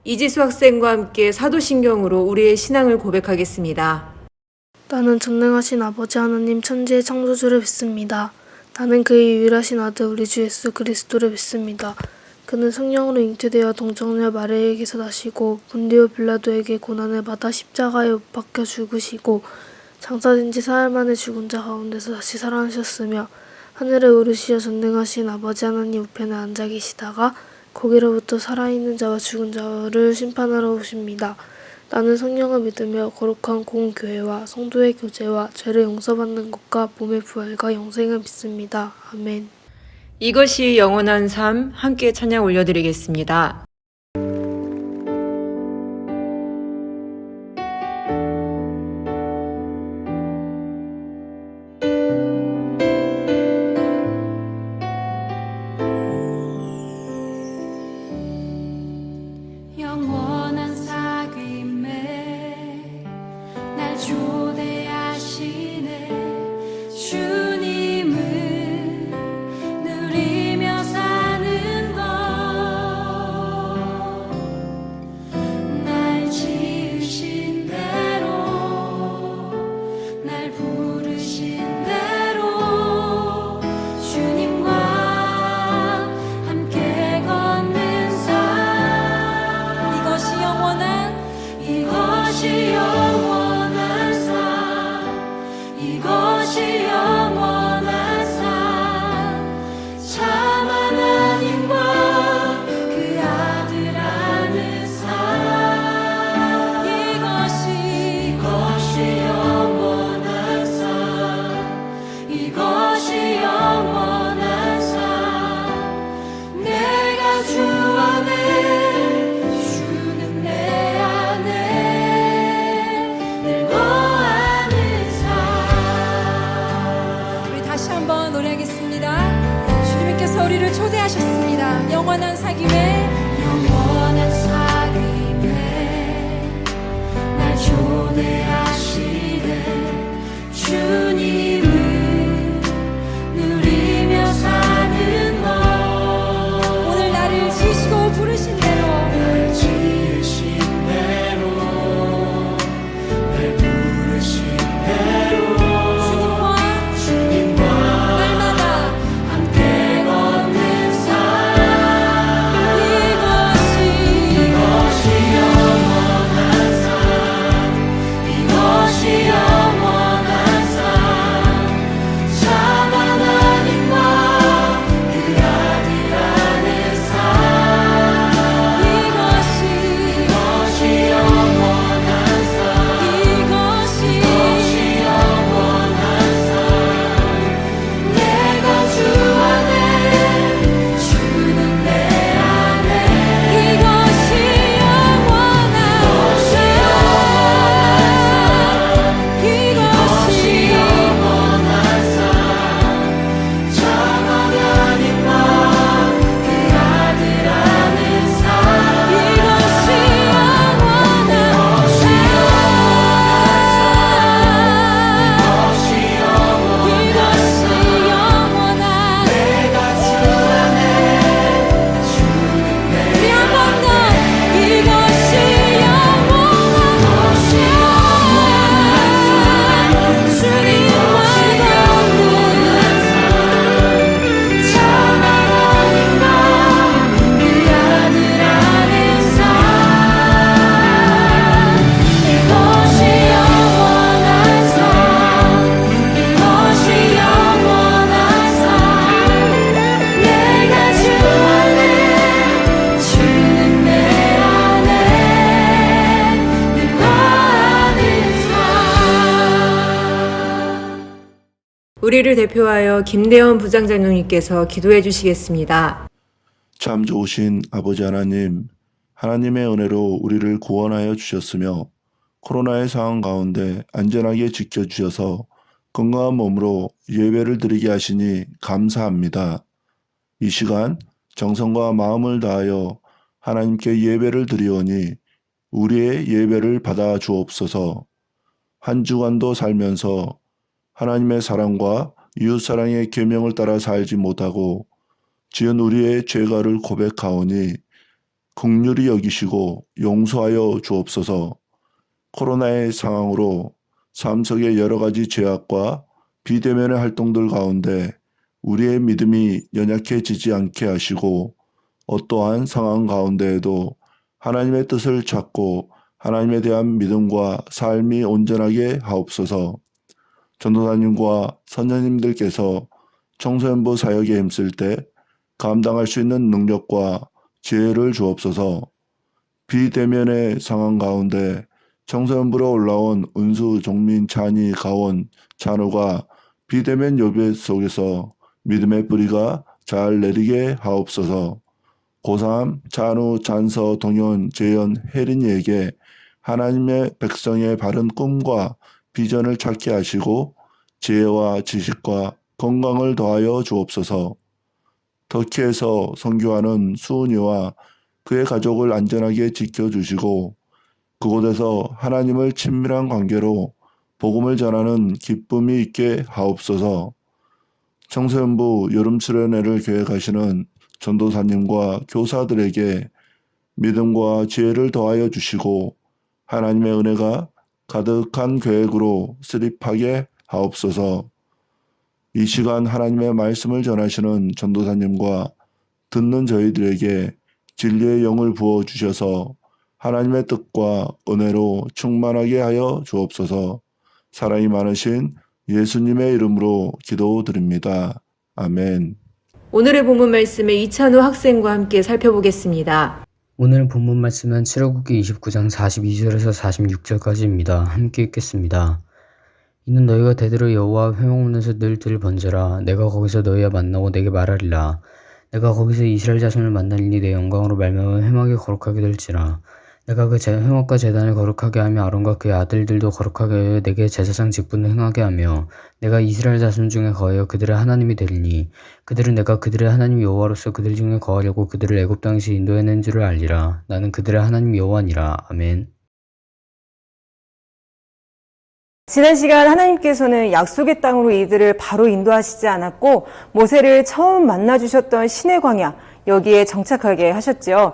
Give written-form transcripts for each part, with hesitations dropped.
이지수 학생과 함께 사도신경으로 우리의 신앙을 고백하겠습니다. 나는 전능하신 아버지 하나님 천지의 창조주를 믿습니다. 나는 그의 유일하신 아들 우리 주 예수 그리스도를 믿습니다. 그는 성령으로 잉태되어 동정녀 마리아에게서 나시고 본디오 빌라도에게 고난을 받아 십자가에 못 박혀 죽으시고 장사된 지 사흘 만에 죽은 자 가운데서 다시 살아나셨으며 하늘에 오르시어 전능하신 아버지 하나님 우편에 앉아 계시다가 거기로부터 살아있는 자와 죽은 자를 심판하러 오십니다. 나는 성령을 믿으며 거룩한 공교회와 성도의 교제와 죄를 용서받는 것과 몸의 부활과 영생을 믿습니다. 아멘. 이것이 영원한 삶, 함께 찬양 올려드리겠습니다. 영원한 사귐에 날 초대하시네 주님을 누리며 사는 것 날 지으신 대로 날 부르신 대로 주님과 함께 걷는 삶 이것이 영원한 삶 이것이 영원한 삶 참 하나님과 그 아들 아는 삶 이것이 영원한 삶 이것이 영원한 삶 내가 주 안에 주는 내 안에 늘 거하는 삶 우리 다시 한번 노래하겠습니다. 주님께서 우리를 초대하셨습니다. 영원한 사귐에 날 초대하시네 주님을 누리며 사는 것 오늘 나를 지으시고 부르신 대로 날 부르신 대로 주님과 날마다 함께 걷는 삶 이것이 영원한 삶 이것이 영원한 삶 참 하나님과 그 아들 아는 삶 이것이 영원한 삶 이것이 영원한 삶 내가 주 안에 주는 내 안에 이것이 영원한 삶 이것이 영원한 삶 참 하나님과 그 아들 아는 삶 이것이 영원한 삶 이것이 영원한 내가 주 안에 주는 내 우리 한 번 더 이것이 영원한 주님과 걷는 참 하나님과 그 아들 아는 삶 이것이 영원한 삶 이것이 영원한 삶 내가 주 안에 주는 내 안에 늘 거하는 삶 우리를 대표하여 김대원 부장장로님께서 기도해 주시겠습니다. 참 좋으신 아버지 하나님, 하나님의 은혜로 우리를 구원하여 주셨으며 코로나의 상황 가운데 안전하게 지켜주셔서 건강한 몸으로 예배를 드리게 하시니 감사합니다. 이 시간 정성과 마음을 다하여 하나님께 예배를 드리오니 우리의 예배를 받아 주옵소서. 한 주간도 살면서 하나님의 사랑과 이웃사랑의 계명을 따라 살지 못하고 지은 우리의 죄가를 고백하오니 긍휼히 여기시고 용서하여 주옵소서. 코로나의 상황으로 삶 속의 여러 가지 죄악과 비대면의 활동들 가운데 우리의 믿음이 연약해지지 않게 하시고 어떠한 상황 가운데에도 하나님의 뜻을 찾고 하나님에 대한 믿음과 삶이 온전하게 하옵소서. 전도사님과 선녀님들께서 청소년부 사역에 힘쓸 때 감당할 수 있는 능력과 지혜를 주옵소서. 비대면의 상황 가운데 청소년부로 올라온 은수, 종민, 찬이, 가원, 찬우가 비대면 예배 속에서 믿음의 뿌리가 잘 내리게 하옵소서. 고3, 찬우, 찬서, 동현, 재현, 혜린이에게 하나님의 백성의 바른 꿈과 비전을 찾게 하시고 지혜와 지식과 건강을 더하여 주옵소서. 터키에서 선교하는 수은이와 그의 가족을 안전하게 지켜주시고 그곳에서 하나님을 친밀한 관계로 복음을 전하는 기쁨이 있게 하옵소서. 청소년부 여름 수련회를 계획하시는 전도사님과 교사들에게 믿음과 지혜를 더하여 주시고 하나님의 은혜가 가득한 계획으로 수립하게 하옵소서. 이 시간 하나님의 말씀을 전하시는 전도사님과 듣는 저희들에게 진리의 영을 부어주셔서 하나님의 뜻과 은혜로 충만하게 하여 주옵소서. 사랑이 많으신 예수님의 이름으로 기도드립니다. 아멘. 오늘의 본문 말씀을 이찬우 학생과 함께 살펴보겠습니다. 오늘 본문 말씀은 출애굽기 29장 42절에서 46절까지입니다. 함께 읽겠습니다. 이는 너희가 대대로 여호와 회막문에서 늘 번제라. 내가 거기서 너희와 만나고 내게 말하리라. 내가 거기서 이스라엘 자손을 만나리니 내 영광으로 말미암아 회막이 거룩하게 될지라. 내가 그 회막과 제단을 거룩하게 하며 아론과 그의 아들들도 거룩하게 하여 내게 제사장 직분을 행하게 하며 내가 이스라엘 자손 중에 거하여 그들의 하나님이 되리니 그들은 내가 그들의 하나님 여호와로서 그들 중에 거하려고 그들을 애굽 땅에서 인도해낸 줄을 알리라. 나는 그들의 하나님 여호와니라. 아멘. 지난 시간 하나님께서는 약속의 땅으로 이들을 바로 인도하시지 않았고 모세를 처음 만나주셨던 시내 광야 여기에 정착하게 하셨죠.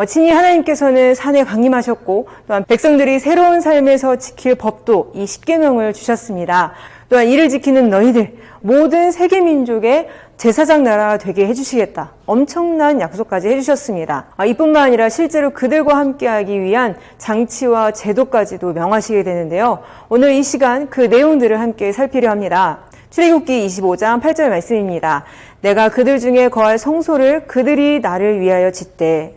친히 하나님께서는 산에 강림하셨고 또한 백성들이 새로운 삶에서 지킬 법도 이 십계명을 주셨습니다. 또한 이를 지키는 너희들 모든 세계 민족의 제사장 나라가 되게 해주시겠다. 엄청난 약속까지 해주셨습니다. 이뿐만 아니라 실제로 그들과 함께하기 위한 장치와 제도까지도 명하시게 되는데요. 오늘 이 시간 그 내용들을 함께 살피려 합니다. 출애굽기 25장 8절 말씀입니다. 내가 그들 중에 거할 성소를 그들이 나를 위하여 짓되.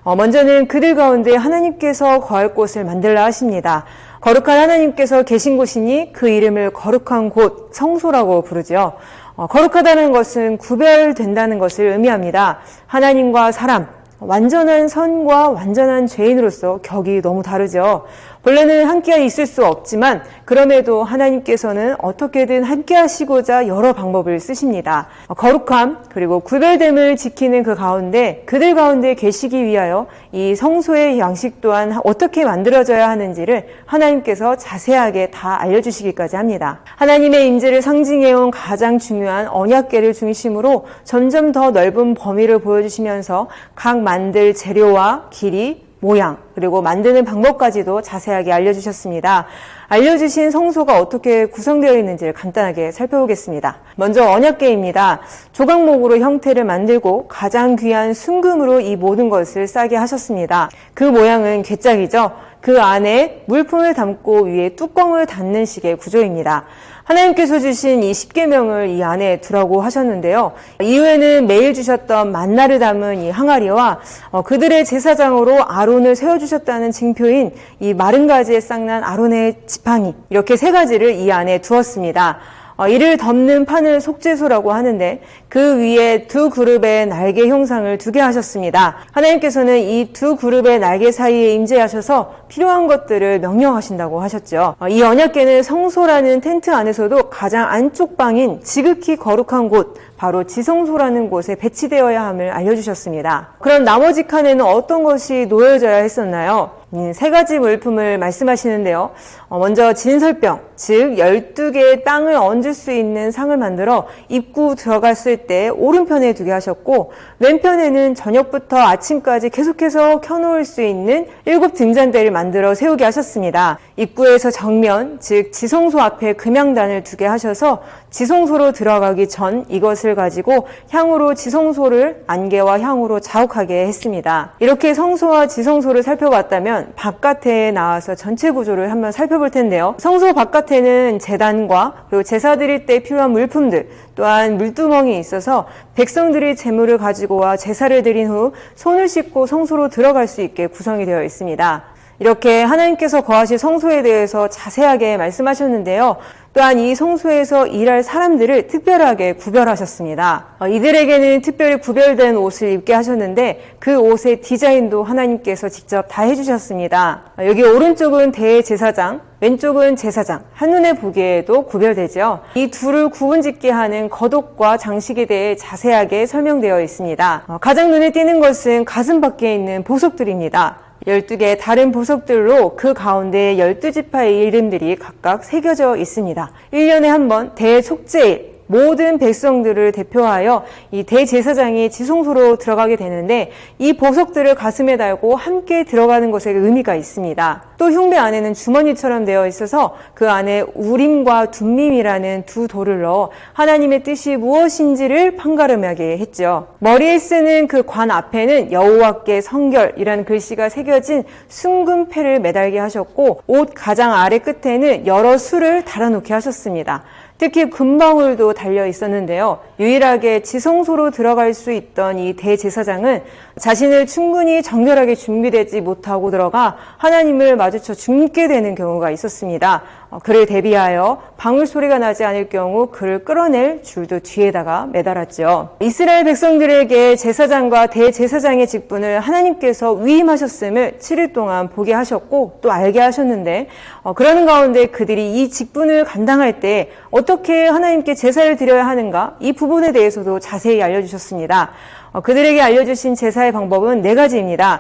먼저는 그들 가운데 하나님께서 거할 곳을 만들라 하십니다. 거룩한 하나님께서 계신 곳이니 그 이름을 거룩한 곳, 성소라고 부르죠. 거룩하다는 것은 구별된다는 것을 의미합니다. 하나님과 사람, 완전한 선과 완전한 죄인으로서 격이 너무 다르죠. 본래는 함께 있을 수 없지만 그럼에도 하나님께서는 어떻게든 함께 하시고자 여러 방법을 쓰십니다. 거룩함 그리고 구별됨을 지키는 그 가운데 그들 가운데 계시기 위하여 이 성소의 양식 또한 어떻게 만들어져야 하는지를 하나님께서 자세하게 다 알려주시기까지 합니다. 하나님의 임재를 상징해온 가장 중요한 언약궤를 중심으로 점점 더 넓은 범위를 보여주시면서 각 만들 재료와 길이 모양 그리고 만드는 방법까지도 자세하게 알려주셨습니다. 알려주신 성소가 어떻게 구성되어 있는지를 간단하게 살펴보겠습니다. 먼저 언약궤입니다. 조각목으로 형태를 만들고 가장 귀한 순금으로 이 모든 것을 싸게 하셨습니다. 그 모양은 궤짝이죠. 그 안에 물품을 담고 위에 뚜껑을 닫는 식의 구조입니다. 하나님께서 주신 이 십계명을 이 안에 두라고 하셨는데요. 이후에는 매일 주셨던 만나를 담은 이 항아리와 그들의 제사장으로 아론을 세워주셨다는 징표인 이 마른 가지에 쌍난 아론의 지팡이 이렇게 세 가지를 이 안에 두었습니다. 이를 덮는 판을 속죄소라고 하는데 그 위에 두 그룹의 날개 형상을 두게 하셨습니다. 하나님께서는 이 두 그룹의 날개 사이에 임재하셔서 필요한 것들을 명령하신다고 하셨죠. 이 언약궤는 성소라는 텐트 안에서도 가장 안쪽 방인 지극히 거룩한 곳 바로 지성소라는 곳에 배치되어야 함을 알려주셨습니다. 그럼 나머지 칸에는 어떤 것이 놓여져야 했었나요? 세 가지 물품을 말씀하시는데요. 먼저 진설병, 즉 12개의 땅을 얹을 수 있는 상을 만들어 입구 들어갔을 때 오른편에 두게 하셨고, 왼편에는 저녁부터 아침까지 계속해서 켜놓을 수 있는 7 등잔대를 만들어 세우게 하셨습니다. 입구에서 정면, 즉 지성소 앞에 금양단을 두게 하셔서 지성소로 들어가기 전 이것을 가지고 향으로 지성소를 안개와 향으로 자욱하게 했습니다. 이렇게 성소와 지성소를 살펴봤다면 바깥에 나와서 전체 구조를 한번 살펴볼 텐데요. 성소 바깥에는 제단과 그리고 제사 드릴 때 필요한 물품들, 또한 물두멍이 있어서 백성들이 제물을 가지고 와 제사를 드린 후 손을 씻고 성소로 들어갈 수 있게 구성이 되어 있습니다. 이렇게 하나님께서 거하실 성소에 대해서 자세하게 말씀하셨는데요. 또한 이 성소에서 일할 사람들을 특별하게 구별하셨습니다. 이들에게는 특별히 구별된 옷을 입게 하셨는데 그 옷의 디자인도 하나님께서 직접 다 해주셨습니다. 여기 오른쪽은 대제사장, 왼쪽은 제사장, 한눈에 보기에도 구별되죠. 이 둘을 구분짓게 하는 겉옷과 장식에 대해 자세하게 설명되어 있습니다. 가장 눈에 띄는 것은 가슴 밖에 있는 보석들입니다. 12개의 다른 보석들로 그 가운데 12지파의 이름들이 각각 새겨져 있습니다. 1년에 한 번 대속죄일, 모든 백성들을 대표하여 이 대제사장이 지성소로 들어가게 되는데 이 보석들을 가슴에 달고 함께 들어가는 것에 의미가 있습니다. 또 흉배 안에는 주머니처럼 되어 있어서 그 안에 우림과 둠밈이라는 두 돌을 넣어 하나님의 뜻이 무엇인지를 판가름하게 했죠. 머리에 쓰는 그 관 앞에는 여호와께 성결이라는 글씨가 새겨진 순금패를 매달게 하셨고, 옷 가장 아래 끝에는 여러 수를 달아놓게 하셨습니다. 특히 금방울도 달려 있었는데요. 유일하게 지성소로 들어갈 수 있던 이 대제사장은 자신을 충분히 정결하게 준비되지 못하고 들어가 하나님을 마주쳐 죽게 되는 경우가 있었습니다. 그를 대비하여 방울 소리가 나지 않을 경우 그를 끌어낼 줄도 뒤에다가 매달았죠. 이스라엘 백성들에게 제사장과 대제사장의 직분을 하나님께서 위임하셨음을 7일 동안 보게 하셨고 또 알게 하셨는데, 그러는 가운데 그들이 이 직분을 감당할 때 어떻게 하나님께 제사를 드려야 하는가, 이 부분에 대해서도 자세히 알려주셨습니다. 그들에게 알려주신 제사의 방법은 4가지입니다.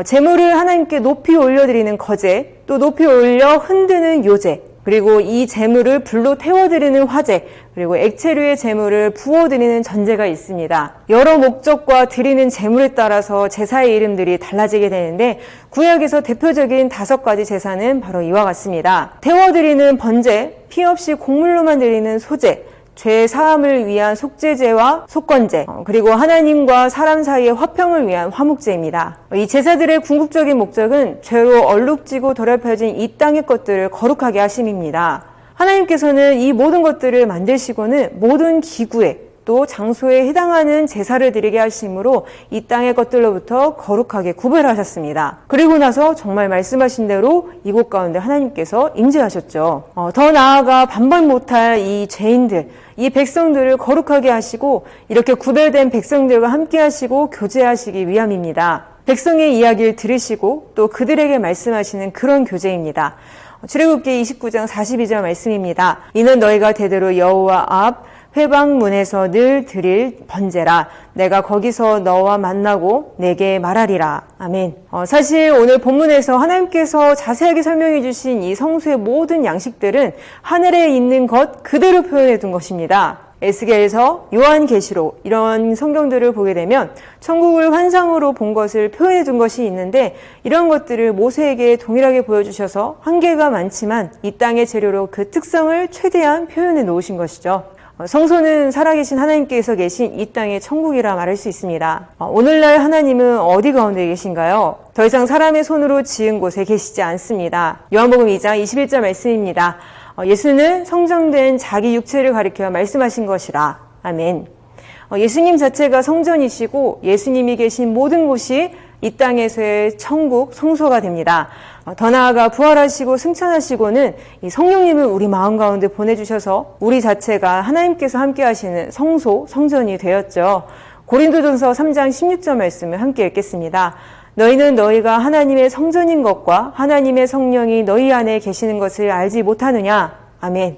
제물을 하나님께 높이 올려드리는 거제, 또 높이 올려 흔드는 요제, 그리고 이 제물을 불로 태워드리는 화제, 그리고 액체류의 제물을 부어드리는 전제가 있습니다. 여러 목적과 드리는 제물에 따라서 제사의 이름들이 달라지게 되는데, 구약에서 대표적인 5가지 제사는 바로 이와 같습니다. 태워드리는 번제, 피 없이 곡물로만 드리는 소제, 죄 사함을 위한 속죄제와 속건제, 그리고 하나님과 사람 사이의 화평을 위한 화목제입니다. 이 제사들의 궁극적인 목적은 죄로 얼룩지고 더럽혀진 이 땅의 것들을 거룩하게 하심입니다. 하나님께서는 이 모든 것들을 만드시고는 모든 기구에 또 장소에 해당하는 제사를 드리게 하심으로 이 땅의 것들로부터 거룩하게 구별하셨습니다. 그리고 나서 정말 말씀하신 대로 이곳 가운데 하나님께서 임재하셨죠. 더 나아가 반박 못할 이 죄인들, 이 백성들을 거룩하게 하시고 이렇게 구별된 백성들과 함께 하시고 교제하시기 위함입니다. 백성의 이야기를 들으시고 또 그들에게 말씀하시는 그런 교제입니다. 출애굽기 29장 42절 말씀입니다. 이는 너희가 대대로 여호와 앞 회방문에서 늘 드릴 번제라. 내가 거기서 너와 만나고 내게 말하리라. 아멘. 사실 오늘 본문에서 하나님께서 자세하게 설명해 주신 이 성수의 모든 양식들은 하늘에 있는 것 그대로 표현해 둔 것입니다. 에스겔서, 요한계시록 이런 성경들을 보게 되면 천국을 환상으로 본 것을 표현해 둔 것이 있는데, 이런 것들을 모세에게 동일하게 보여주셔서 한계가 많지만 이 땅의 재료로 그 특성을 최대한 표현해 놓으신 것이죠. 성소는 살아계신 하나님께서 계신 이 땅의 천국이라 말할 수 있습니다. 오늘날 하나님은 어디 가운데 계신가요? 더 이상 사람의 손으로 지은 곳에 계시지 않습니다. 요한복음 2장 21절 말씀입니다. 예수는 성정된 자기 육체를 가리켜 말씀하신 것이라. 아멘. 예수님 자체가 성전이시고 예수님이 계신 모든 곳이 이 땅에서의 천국, 성소가 됩니다. 더 나아가 부활하시고 승천하시고는 이 성령님을 우리 마음 가운데 보내주셔서 우리 자체가 하나님께서 함께 하시는 성소, 성전이 되었죠. 고린도전서 3장 16절 말씀을 함께 읽겠습니다. 너희는 너희가 하나님의 성전인 것과 하나님의 성령이 너희 안에 계시는 것을 알지 못하느냐? 아멘.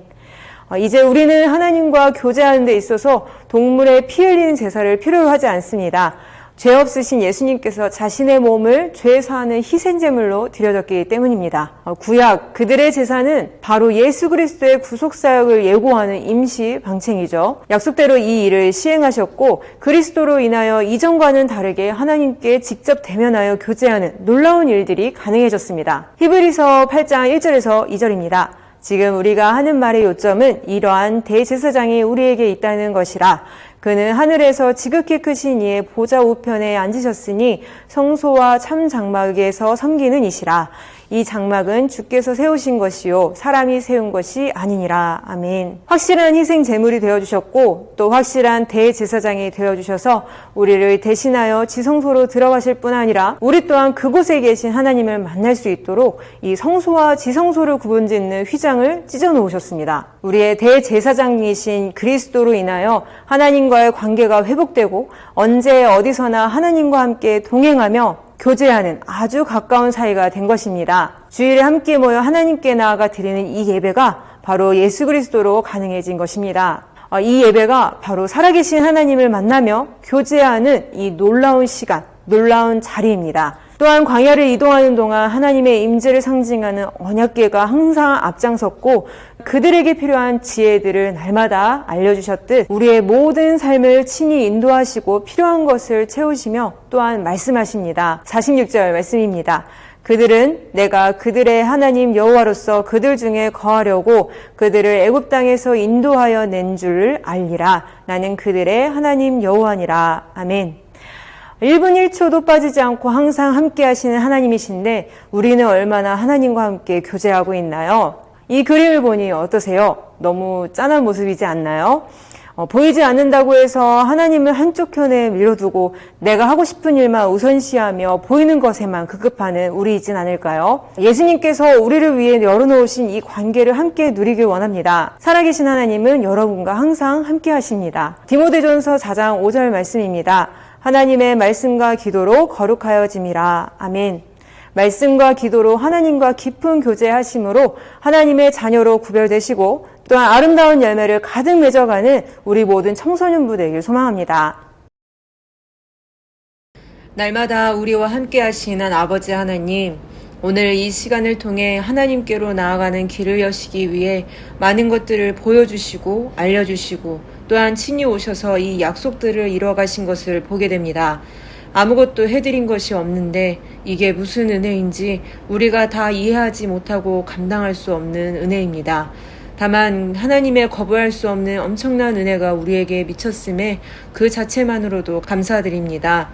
이제 우리는 하나님과 교제하는 데 있어서 동물의 피 흘리는 제사를 필요로 하지 않습니다. 죄 없으신 예수님께서 자신의 몸을 죄 사하는 희생제물로 드려졌기 때문입니다. 구약 그들의 제사는 바로 예수 그리스도의 구속사역을 예고하는 임시 방책이죠. 약속대로 이 일을 시행하셨고 그리스도로 인하여 이전과는 다르게 하나님께 직접 대면하여 교제하는 놀라운 일들이 가능해졌습니다. 히브리서 8장 1절에서 2절입니다. 지금 우리가 하는 말의 요점은 이러한 대제사장이 우리에게 있다는 것이라. 그는 하늘에서 지극히 크신 이의 보좌 우편에 앉으셨으니 성소와 참 장막에서 섬기는 이시라. 이 장막은 주께서 세우신 것이요 사람이 세운 것이 아니니라. 아멘. 확실한 희생 제물이 되어주셨고 또 확실한 대제사장이 되어주셔서 우리를 대신하여 지성소로 들어가실 뿐 아니라 우리 또한 그곳에 계신 하나님을 만날 수 있도록 이 성소와 지성소를 구분짓는 휘장을 찢어 놓으셨습니다. 우리의 대제사장이신 그리스도로 인하여 하나님과의 관계가 회복되고 언제 어디서나 하나님과 함께 동행하며 교제하는 아주 가까운 사이가 된 것입니다. 주일에 함께 모여 하나님께 나아가 드리는 이 예배가 바로 예수 그리스도로 가능해진 것입니다. 이 예배가 바로 살아계신 하나님을 만나며 교제하는 이 놀라운 시간, 놀라운 자리입니다. 또한 광야를 이동하는 동안 하나님의 임재를 상징하는 언약궤가 항상 앞장섰고 그들에게 필요한 지혜들을 날마다 알려주셨듯 우리의 모든 삶을 친히 인도하시고 필요한 것을 채우시며 또한 말씀하십니다. 46절 말씀입니다. 그들은 내가 그들의 하나님 여호와로서 그들 중에 거하려고 그들을 애굽 땅에서 인도하여 낸 줄을 알리라. 나는 그들의 하나님 여호와니라. 아멘. 1분 1초도 빠지지 않고 항상 함께 하시는 하나님이신데 우리는 얼마나 하나님과 함께 교제하고 있나요? 이 그림을 보니 어떠세요? 너무 짠한 모습이지 않나요? 보이지 않는다고 해서 하나님을 한쪽 편에 밀어두고 내가 하고 싶은 일만 우선시하며 보이는 것에만 급급하는 우리이진 않을까요? 예수님께서 우리를 위해 열어놓으신 이 관계를 함께 누리길 원합니다. 살아계신 하나님은 여러분과 항상 함께 하십니다. 디모데전서 4장 5절 말씀입니다. 하나님의 말씀과 기도로 거룩하여짐이라. 아멘. 말씀과 기도로 하나님과 깊은 교제하심으로 하나님의 자녀로 구별되시고 또한 아름다운 열매를 가득 맺어가는 우리 모든 청소년부 되길 소망합니다. 날마다 우리와 함께 하시는 아버지 하나님, 오늘 이 시간을 통해 하나님께로 나아가는 길을 여시기 위해 많은 것들을 보여주시고 알려주시고 또한 친히 오셔서 이 약속들을 이뤄가신 것을 보게 됩니다. 아무것도 해드린 것이 없는데 이게 무슨 은혜인지 우리가 다 이해하지 못하고 감당할 수 없는 은혜입니다. 다만 하나님의 거부할 수 없는 엄청난 은혜가 우리에게 미쳤음에 그 자체만으로도 감사드립니다.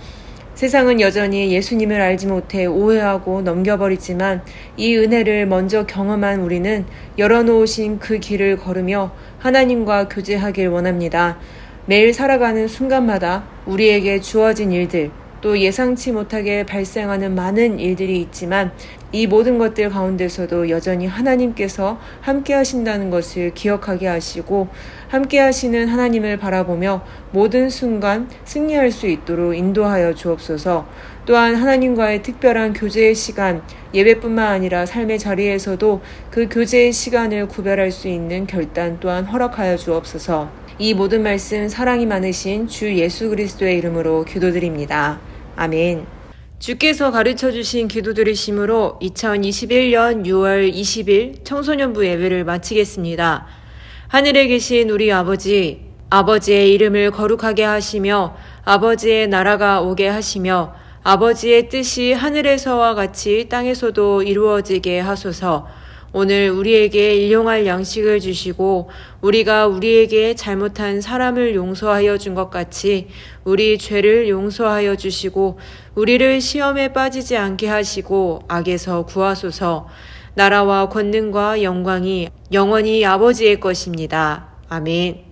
세상은 여전히 예수님을 알지 못해 오해하고 넘겨버리지만 이 은혜를 먼저 경험한 우리는 열어놓으신 그 길을 걸으며 하나님과 교제하길 원합니다. 매일 살아가는 순간마다 우리에게 주어진 일들, 또 예상치 못하게 발생하는 많은 일들이 있지만 이 모든 것들 가운데서도 여전히 하나님께서 함께 하신다는 것을 기억하게 하시고 함께 하시는 하나님을 바라보며 모든 순간 승리할 수 있도록 인도하여 주옵소서. 또한 하나님과의 특별한 교제의 시간, 예배뿐만 아니라 삶의 자리에서도 그 교제의 시간을 구별할 수 있는 결단 또한 허락하여 주옵소서. 이 모든 말씀 사랑이 많으신 주 예수 그리스도의 이름으로 기도드립니다. 아멘. 주께서 가르쳐주신 기도드리심으로 2021년 6월 20일 청소년부 예배를 마치겠습니다. 하늘에 계신 우리 아버지, 아버지의 이름을 거룩하게 하시며 아버지의 나라가 오게 하시며 아버지의 뜻이 하늘에서와 같이 땅에서도 이루어지게 하소서. 오늘 우리에게 일용할 양식을 주시고 우리가 우리에게 잘못한 사람을 용서하여 준 것 같이 우리 죄를 용서하여 주시고 우리를 시험에 빠지지 않게 하시고 악에서 구하소서. 나라와 권능과 영광이 영원히 아버지의 것입니다. 아멘.